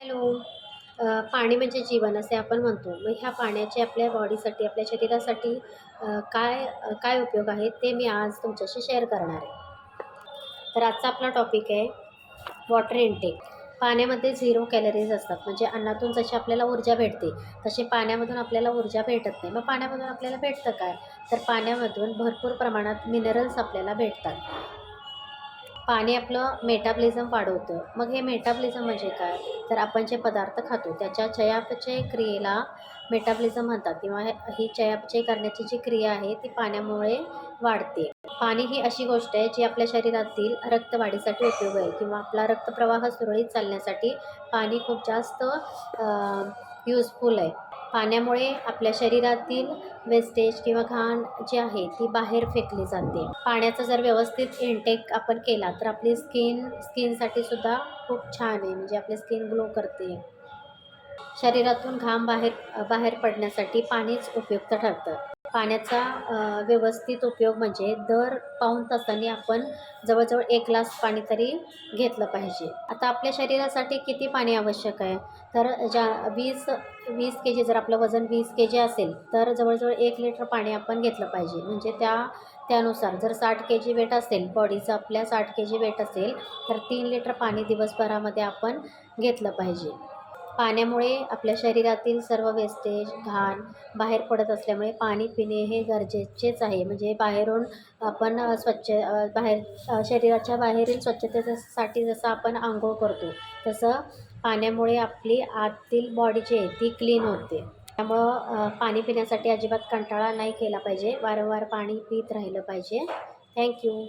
Hello. पाणी म्हणजे जीवन असे आपण म्हणतो. मग ह्या पाण्याचे आपल्या बॉडीसाठी, आपल्या शरीरासाठी काय उपयोग आहेत ते मी आज तुमच्याशी शेअर करणार आहे. तर आजचा आपला टॉपिक आहे वॉटर इनटेक. पाण्यामध्ये 0 कॅलरीज असतात. म्हणजे अन्नातून जशी आपल्याला ऊर्जा भेटते, तशी पाण्यामधून आपल्याला ऊर्जा भेटत नाही. मग पाण्यामधून आपल्याला भेटतं काय? तर पाण्यामधून भरपूर प्रमाणात मिनरल्स आपल्याला भेटतात. पाणी आपलं मेटाबॉलिझम वाढवतं. मग हे मेटाबॉलिझम म्हणजे काय? तर आपण जे पदार्थ खातो त्याच्या चयापचय क्रियेला मेटाबॉलिझम म्हणतात किंवा ही चयापचय करण्याची जी क्रिया आहे ती पाण्यामुळे वाढते. पाणी ही अशी गोष्ट आहे जी आपल्या शरीरातील रक्तवाढीसाठी उपयोग आहे किंवा आपला रक्तप्रवाह सुरळीत चालण्यासाठी पाणी खूप जास्त युजफुल आहे. पाण्यामुळे आपल्या शरीरातील वेस्टेज किंवा घाण जी आहे ती बाहेर फेकली जाते. पाण्याचा जर व्यवस्थित इनटेक आपण केला तर आपली स्किनसाठी सुद्धा खूप छान आहे. म्हणजे आपली स्किन ग्लो करते. शरीरातून घाम बाहेर बाहेर पडण्यासाठी पाणीच उपयुक्त ठरतं. पाण्याचा व्यवस्थित उपयोग म्हणजे दर पाऊण तासाने आपण जवळजवळ 1 ग्लास पाणी तरी घेतलं पाहिजे. आता आपल्या शरीरासाठी किती पाणी आवश्यक आहे? तर 20 केजी जर आपलं वजन 20 केजी असेल, तर जवळजवळ 1 लिटर पाणी आपण घेतलं पाहिजे. म्हणजे त्यानुसार जर 60 केजी वेट असेल, बॉडीचं आपल्या 60 केजी वेट असेल, तर 3 लिटर पाणी दिवसभरामध्ये आपण घेतलं पाहिजे. पाण्यामुळे आपल्या शरीरातील सर्व वेस्टेज, घाण बाहेर पडत असल्यामुळे पाणी पिणे हे गरजेचेच आहे. म्हणजे बाहेरून आपण शरीराच्या बाहेरील स्वच्छतेसाठी जसं आपण अंघोळ करतो, तसं पाण्यामुळे आपली आतील बॉडी जी आहे ती क्लीन होते. त्यामुळं पाणी पिण्यासाठी अजिबात कंटाळा नाही केला पाहिजे. वारंवार पाणी पीत राहिलं पाहिजे. Thank you.